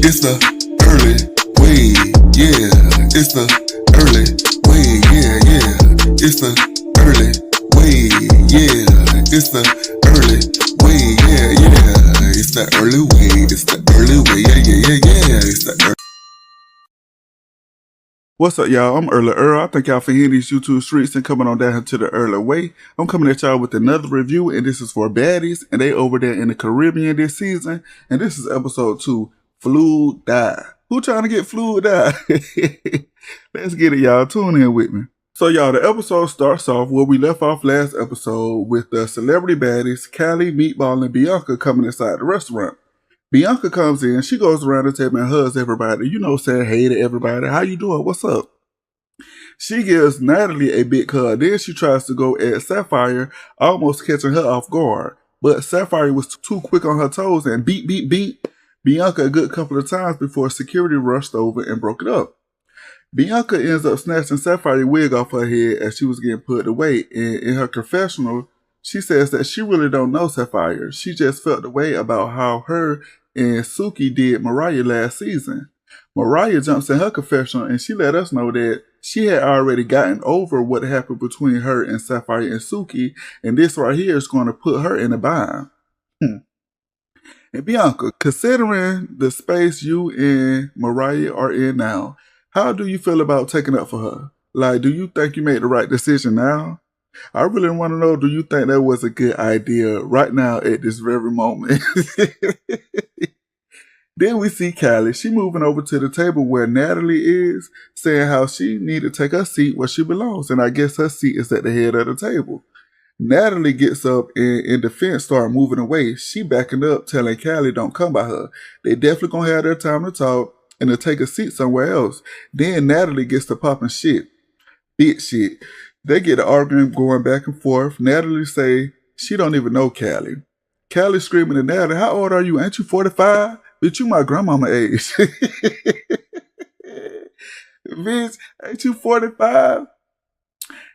It's the early way, yeah. It's the early way, yeah. It's the early way, yeah. It's the early way, yeah. It's the early way, it's the early way, yeah. It's the early. What's up, y'all? I'm Early Earl. I thank y'all for hearing these YouTube streets and coming on down to the Early Way. I'm coming at y'all with another review, and this is for Baddies, and they over there in the Caribbean this season, and this is episode 2, Fluid Die. Who trying to get fluid die? Let's get it, y'all. Tune in with me. So, y'all, the episode starts off where we left off last episode with the celebrity baddies, Callie, Meatball, and Bianca coming inside the restaurant. Bianca comes in, she goes around the table and hugs everybody, saying hey to everybody. How you doing? What's up? She gives Natalie a big hug. Then she tries to go at Sapphire, almost catching her off guard. But Sapphire was too quick on her toes and beat Bianca a good couple of times before security rushed over and broke it up. Bianca ends up snatching Sapphire's wig off her head as she was getting put away. And in her confessional, she says that she really don't know Sapphire. She just felt the way about how her and Suki did Mariah last season. Mariah jumps in her confessional and she let us know that she had already gotten over what happened between her and Sapphire and Suki, and this right here is going to put her in a bind. And Bianca, considering the space you and Mariah are in now, how do you feel about taking up for her? Like, do you think you made the right decision now? I really want to know, do you think that was a good idea right now at this very moment? Then we see Callie. She moving over to the table where Natalie is, saying how she need to take her seat where she belongs. And I guess her seat is at the head of the table. Natalie gets up and in defense start moving away. She backing up, telling Callie don't come by her. They definitely gonna have their time to talk and to take a seat somewhere else. Then Natalie gets to popping shit. Bitch shit. They get an argument going back and forth. Natalie say she don't even know Callie. Callie screaming at Natalie, how old are you? Ain't you 45? Bitch, you my grandmama age. Bitch, ain't you 45?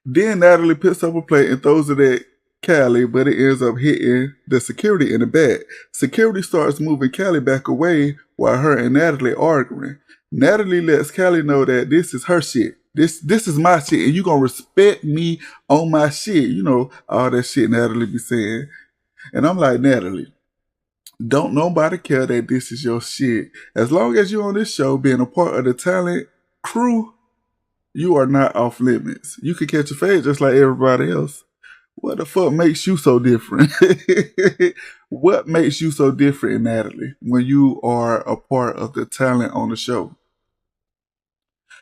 Then Natalie picks up a plate and throws it at Callie, but it ends up hitting the security in the back. Security starts moving Callie back away while her and Natalie arguing. Natalie lets Callie know that this is her shit. This is my shit, and you gonna respect me on my shit. All that shit Natalie be saying. And I'm like, Natalie, don't nobody care that this is your shit. As long as you're on this show being a part of the talent crew, you are not off limits. You can catch a fade just like everybody else. What the fuck makes you so different? What makes you so different, Natalie, when you are a part of the talent on the show?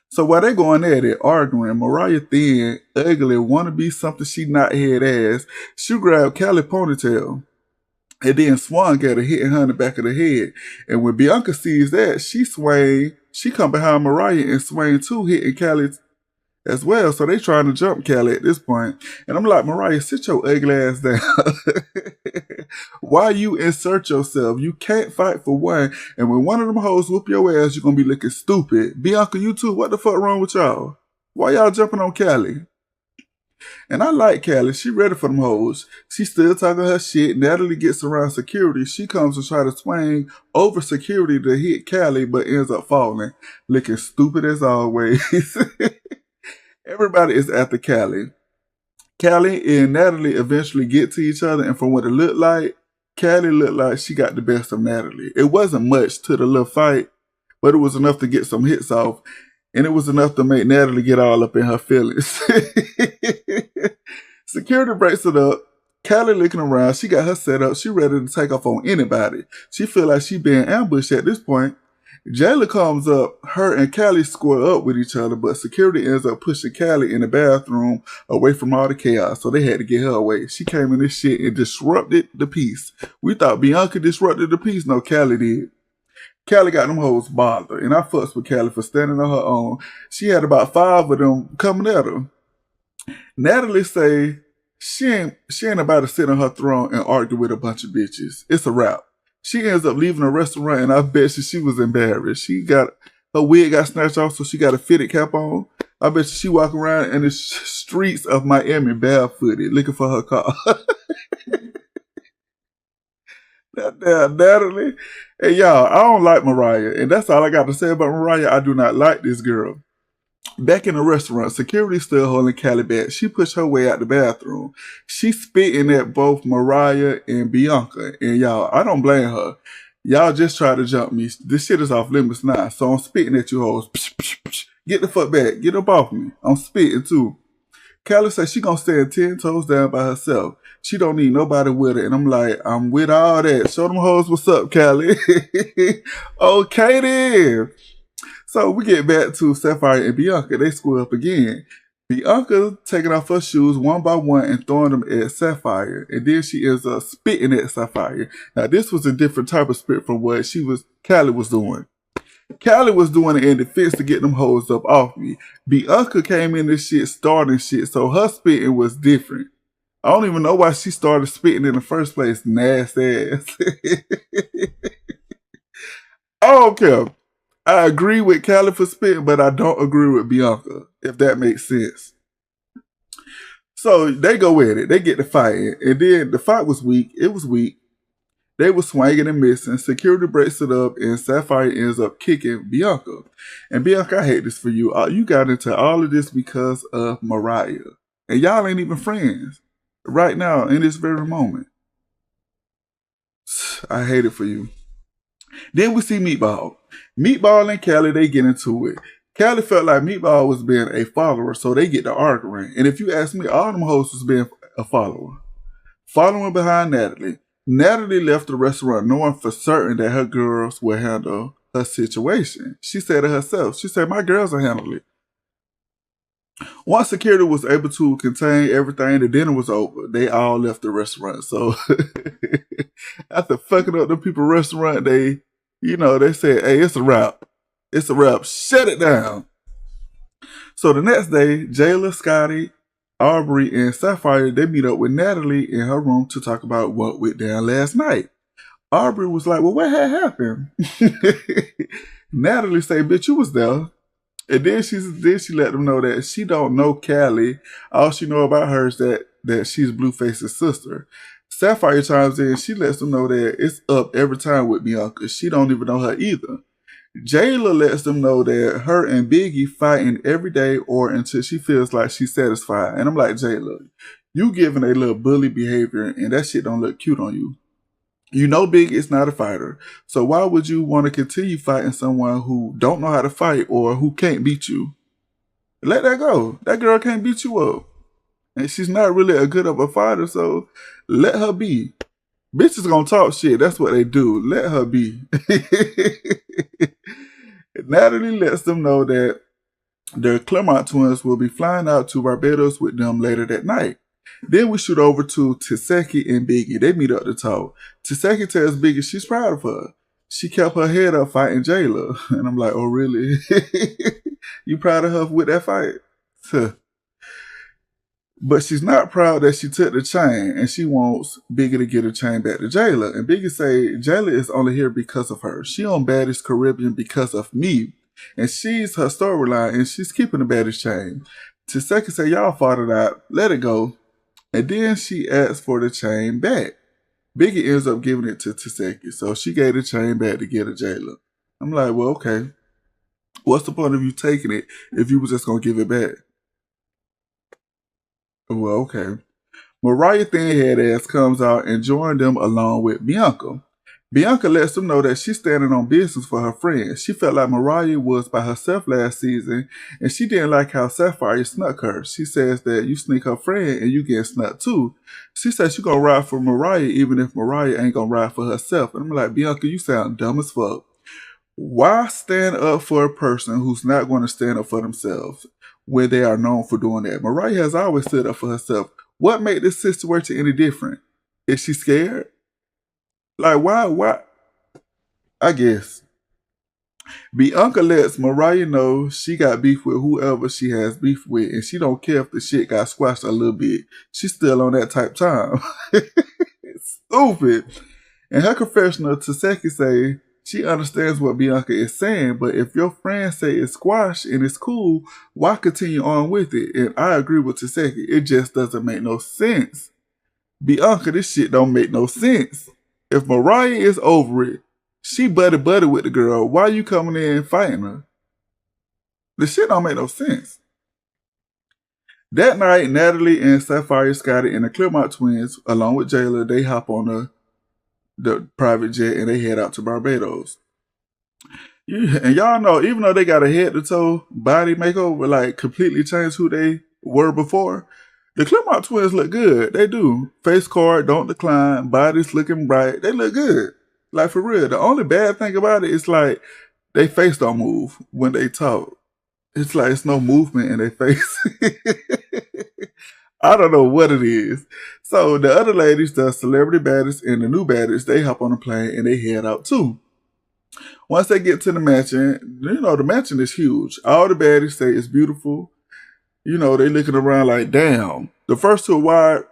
So while they going at it, arguing, Mariah thin, ugly, wanna be something she not head ass, she grabbed Callie ponytail. And then swung at her, hitting her in the back of the head. And when Bianca sees that, she come behind Mariah and swing too, hitting Callie as well. So they trying to jump Callie at this point. And I'm like, Mariah, sit your ugly ass down. Why you insert yourself? You can't fight for one. And when one of them hoes whoop your ass, you're going to be looking stupid. Bianca, you too, what the fuck wrong with y'all? Why y'all jumping on Callie? And I like Callie. She ready for them hoes. She still talking her shit. Natalie gets around security. She comes to try to swing over security to hit Callie, but ends up falling. Looking stupid as always. Everybody is after Callie. Callie and Natalie eventually get to each other, and from what it looked like, Callie looked like she got the best of Natalie. It wasn't much to the little fight, but it was enough to get some hits off. And it was enough to make Natalie get all up in her feelings. Security breaks it up. Callie looking around. She got her set up. She ready to take off on anybody. She feel like she being ambushed at this point. Jayla comes up. Her and Callie square up with each other, but security ends up pushing Callie in the bathroom away from all the chaos. So they had to get her away. She came in this shit and disrupted the peace. We thought Bianca disrupted the peace. No, Callie did. Callie got them hoes bothered, and I fucks with Callie for standing on her own. She had about 5 of them coming at her. Natalie say she ain't about to sit on her throne and argue with a bunch of bitches. It's a wrap. She ends up leaving the restaurant, and I bet she was embarrassed. Her wig got snatched off, so she got a fitted cap on. I bet she walking around in the streets of Miami barefooted, looking for her car. That damn Natalie. And y'all, I don't like Mariah. And that's all I got to say about Mariah. I do not like this girl. Back in the restaurant, security still holding Callie back. She pushed her way out the bathroom. She spitting at both Mariah and Bianca. And y'all, I don't blame her. Y'all just try to jump me. This shit is off limits now. So I'm spitting at you hoes. Psh, psh, psh. Get the fuck back. Get up off me. I'm spitting too. Callie said she gonna stand 10 toes down by herself. She don't need nobody with her. And I'm like, I'm with all that. Show them hoes what's up, Callie. Okay then. So we get back to Sapphire and Bianca. They square up again. Bianca taking off her shoes one by one and throwing them at Sapphire. And then she ends up spitting at Sapphire. Now this was a different type of spit from what Callie was doing. Callie was doing it in defense to get them hoes up off me. Bianca came in this shit starting shit, so her spitting was different. I don't even know why she started spitting in the first place. Nasty ass. I don't care. I agree with Callie for spitting, but I don't agree with Bianca, if that makes sense. So they go at it. They get to fighting. And then the fight was weak. It was weak. They were swinging and missing. Security breaks it up, and Sapphire ends up kicking Bianca. And Bianca, I hate this for you. You got into all of this because of Mariah. And y'all ain't even friends right now in this very moment. I hate it for you. Then we see Meatball. Meatball and Callie, they get into it. Callie felt like Meatball was being a follower, so they get to arguing. And if you ask me, all them hosts was being a follower. Following behind Natalie. Natalie left the restaurant knowing for certain that her girls would handle her situation. She said it herself. She said, my girls will handle it. Once security was able to contain everything, the dinner was over. They all left the restaurant. So after fucking up the people's restaurant, they said, hey, it's a wrap. It's a wrap. Shut it down. So the next day, Jayla, Scotty, Aubrey, and Sapphire, they meet up with Natalie in her room to talk about what went down last night. Aubrey was like, well, what had happened? Natalie say, bitch, you was there. And then she let them know that she don't know Callie. All she know about her is that she's Blueface's sister. Sapphire chimes in. She lets them know that it's up every time with Bianca. She don't even know her either. Jayla lets them know that her and Biggie fighting every day or until she feels like she's satisfied. And I'm like, Jayla, you giving a little bully behavior and that shit don't look cute on you. You know Biggie is not a fighter. So why would you want to continue fighting someone who don't know how to fight or who can't beat you? Let that go. That girl can't beat you up. And she's not really a good of a fighter, so let her be. Bitches gonna talk shit. That's what they do. Let her be. Natalie lets them know that their Claremont twins will be flying out to Barbados with them later that night. Then we shoot over to Taseki and Biggie. They meet up to talk. Taseki tells Biggie she's proud of her. She kept her head up fighting Jayla. And I'm like, oh, really? You proud of her with that fight? But she's not proud that she took the chain, and she wants Biggie to get her chain back to Jayla. And Biggie say Jayla is only here because of her. She on Baddies Caribbean because of me. And she's her storyline, and she's keeping the Baddies chain. Taseki say, y'all fought it out. Let it go. And then she asks for the chain back. Biggie ends up giving it to Taseki. So she gave the chain back to get her Jayla. I'm like, well, okay. What's the point of you taking it if you were just going to give it back? Well, okay. Mariah Thinhead ass comes out and joins them along with Bianca. Bianca lets them know that she's standing on business for her friends. She felt like Mariah was by herself last season, and she didn't like how Sapphire snuck her. She says that you sneak her friend and you get snuck too. She says she gonna ride for Mariah even if Mariah ain't gonna ride for herself. And I'm like, Bianca, you sound dumb as fuck. Why stand up for a person who's not going to stand up for themselves when they are known for doing that? Mariah has always stood up for herself. What made this situation any different? Is she scared? Like, why? I guess. Bianca lets Mariah know she got beef with whoever she has beef with, and she don't care if the shit got squashed a little bit. She's still on that type time. It's stupid. In her confessional, Taseki say she understands what Bianca is saying, but if your friends say it's squashed and it's cool, why continue on with it? And I agree with Taseki. It just doesn't make no sense. Bianca, this shit don't make no sense. If Mariah is over it, she buddy with the girl. Why you coming in and fighting her? The shit don't make no sense. That night, Natalie and Sapphire Scotty and the Clearmont twins, along with Jayla, they hop on the private jet and they head out to Barbados. And y'all know, even though they got a head-to-toe body makeover, like completely changed who they were before, the Clearmont twins look good. They do. Face card, don't decline, bodies looking bright. They look good. Like, for real. The only bad thing about it is, like, they face don't move when they talk. It's like it's no movement in their face. I don't know what it is. So the other ladies, the celebrity baddies and the new baddies, they hop on the plane and they head out too. Once they get to the mansion, you know, the mansion is huge. All the baddies say it's beautiful. You know, they looking around like, damn. The first to arrive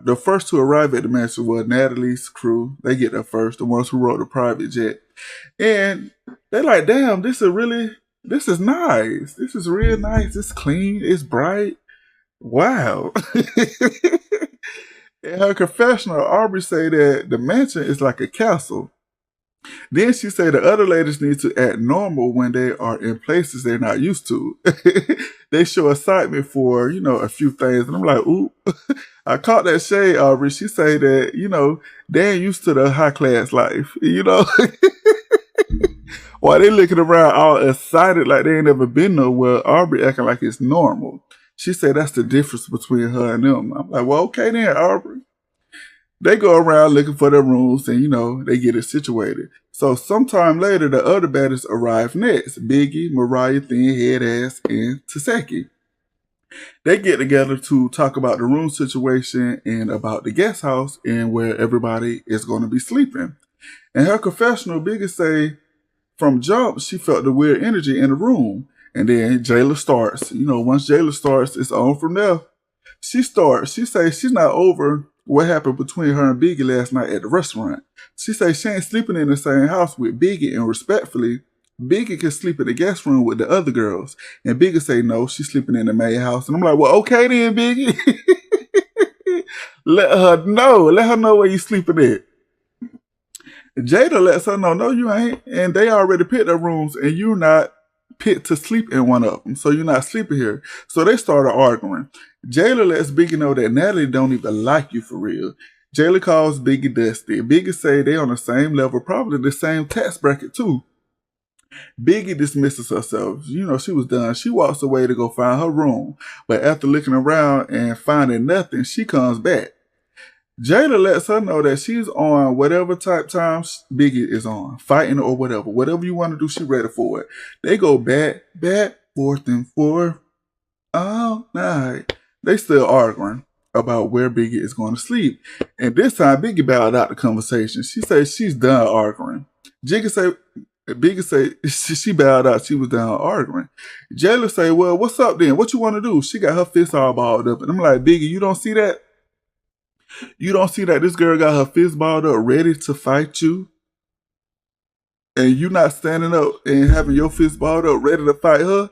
at the mansion was Natalie's crew. They get there first, the ones who rode the private jet. And they're like, damn, this is nice. This is real nice. It's clean. It's bright. Wow. In her confessional, Aubrey say that the mansion is like a castle. Then she said the other ladies need to act normal when they are in places they're not used to. They show excitement for, you know, a few things. And I'm like, ooh, I caught that shade, Aubrey. She say that, you know, they ain't used to the high class life, you know. While they looking around all excited like they ain't never been nowhere, Aubrey acting like it's normal. She said that's the difference between her and them. I'm like, well, okay then, Aubrey. They go around looking for their rooms and, you know, they get it situated. So sometime later, the other baddies arrive next. Biggie, Mariah, Thin, Head Ass, and Taseki. They get together to talk about the room situation and about the guest house and where everybody is going to be sleeping. In her confessional, Biggie say from jump, she felt the weird energy in the room. And then Jayla starts. You know, once Jayla starts, it's on from there. She says she's not over what happened between her and Biggie last night at the restaurant. She says she ain't sleeping in the same house with Biggie, and respectfully, Biggie can sleep in the guest room with the other girls. And Biggie say no, she's sleeping in the main house. And I'm like, well, okay then, Biggie. Let her know where you sleeping at. Jada lets her know, no, you ain't. And they already picked their rooms, and you're not picked to sleep in one of them. So you're not sleeping here. So they started arguing. Jayla lets Biggie know that Natalie don't even like you for real. Jayla calls Biggie Dusty. Biggie say they on the same level, probably the same tax bracket too. Biggie dismisses herself. You know, she was done. She walks away to go find her room. But after looking around and finding nothing, she comes back. Jayla lets her know that she's on whatever type time Biggie is on, fighting or whatever. Whatever you want to do, she's ready for it. They go back, forth and forth all night. They still arguing about where Biggie is going to sleep. And this time, Biggie bowed out the conversation. She says she's done arguing. Biggie say she bowed out. She was done arguing. Jayla say, well, what's up then? What you want to do? She got her fist all balled up. And I'm like, Biggie, you don't see that? You don't see that this girl got her fist balled up ready to fight you? And you not standing up and having your fist balled up ready to fight her?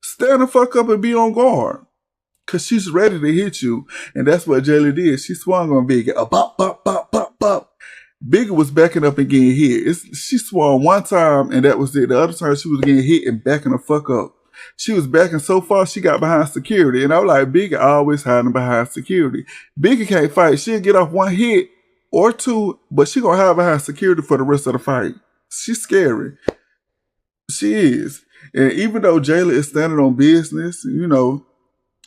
Stand the fuck up and be on guard. Because she's ready to hit you. And that's what Jayla did. She swung on Biggie. Bop, bop, bop, bop, bop. Biggie was backing up and getting hit. She swung one time and that was it. The other time she was getting hit and backing the fuck up. She was backing so far she got behind security. And I was like, Biggie always hiding behind security. Biggie can't fight. She'll get off one hit or two, but she gonna hide behind security for the rest of the fight. She's scary. She is. And even though Jayla is standing on business, you know,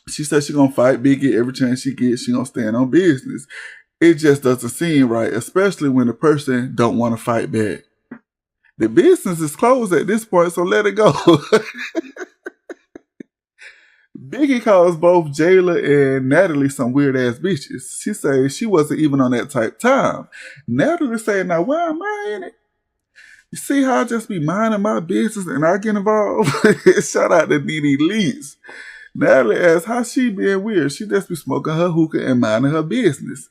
she said she gonna fight Biggie every chance she gets. She gonna stand on business. It just doesn't seem right, especially when the person don't want to fight back. The business is closed at this point, so let it go. Biggie calls both Jayla and Natalie some weird ass bitches. She says she wasn't even on that type time. Natalie saying, now why am I in it? You see how I just be minding my business and I get involved? Shout out to Nene Leeds. Natalie asks how she being weird. She just be smoking her hookah and minding her business.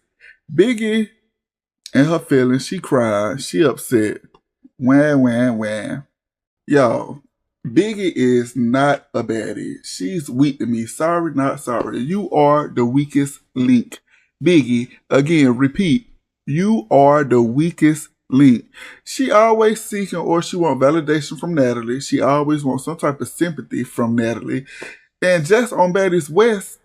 Biggie and her feelings, she cried, she upset. Wham. Y'all, Biggie is not a baddie. She's weak to me. Sorry, not sorry. You are the weakest link. Biggie, again, repeat, you are the weakest link. She always seeking or she want validation from Natalie. She always wants some type of sympathy from Natalie. And just on Baddies West,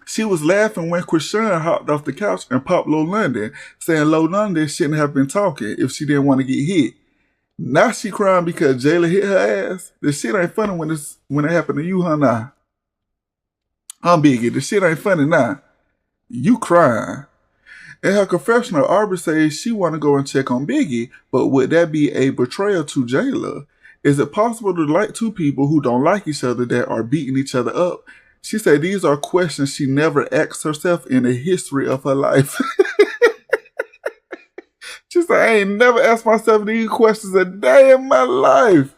she was laughing when Krishan hopped off the couch and popped Low London, saying Low London shouldn't have been talking if she didn't want to get hit. Now she crying because Jayla hit her ass. The shit ain't funny when it happened to you, huh? Nah. I'm Biggie. The shit ain't funny now. You crying. In her confessional, Aubrey says she want to go and check on Biggie, but would that be a betrayal to Jayla? Is it possible to like two people who don't like each other that are beating each other up? She said these are questions she never asked herself in the history of her life. She said, I ain't never asked myself these questions a day in my life.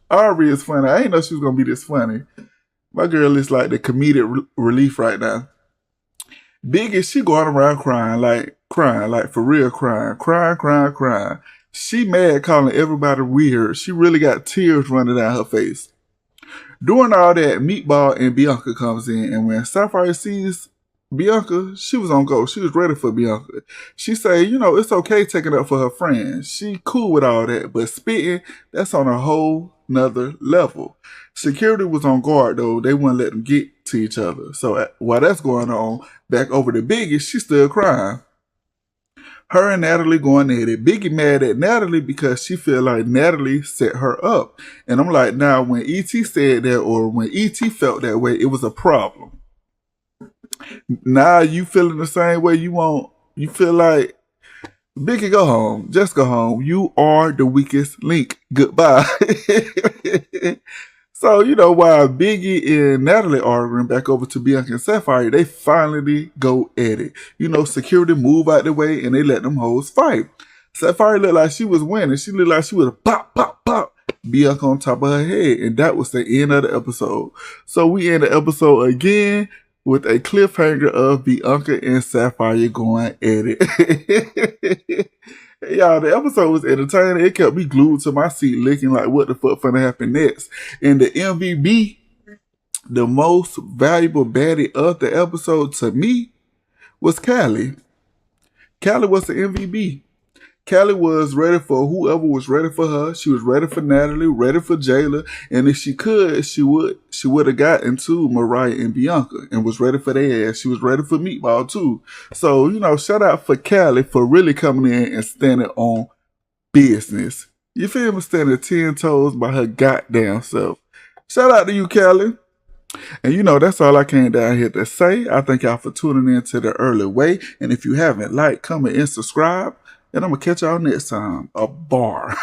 Aubrey is funny. I ain't know she was going to be this funny. My girl is like the comedic relief right now. Biggie, she going around crying, like for real crying. She mad calling everybody weird. She really got tears running down her face. During all that, Meatball and Bianca comes in, and when Sapphire sees Bianca, she was on go. She was ready for Bianca. She say, it's okay taking up for her friends. She cool with all that, but spitting, that's on a whole nother level. Security was on guard, though. They wouldn't let them get to each other. So while that's going on, back over to Biggie, she's still crying. Her and Natalie going at it. Biggie mad at Natalie because she feel like Natalie set her up. And I'm like, now when E.T. said that or when E.T. felt that way, it was a problem. Now you feeling the same way you feel like, Biggie, go home. Just go home. You are the weakest link. Goodbye. So, while Biggie and Natalie arguing back over to Bianca and Sapphire, they finally go at it. Security move out the way and they let them hoes fight. Sapphire looked like she was winning. She looked like she was a pop, pop, pop. Bianca on top of her head. And that was the end of the episode. So we end the episode again with a cliffhanger of Bianca and Sapphire going at it. Y'all, the episode was entertaining. It kept me glued to my seat looking like what the fuck finna happen next. And the MVP, the most valuable baddie of the episode to me, was Callie. Callie was the MVP. Callie was ready for whoever was ready for her. She was ready for Natalie, ready for Jayla. And if she could, she would have got into Mariah and Bianca and was ready for their ass. She was ready for Meatball too. So, shout out for Callie for really coming in and standing on business. You feel me? Standing 10 toes by her goddamn self. Shout out to you, Callie. And that's all I came down here to say. I thank y'all for tuning in to The Early Way. And if you haven't, like, comment, and subscribe. And I'm going to catch y'all next time. A bar.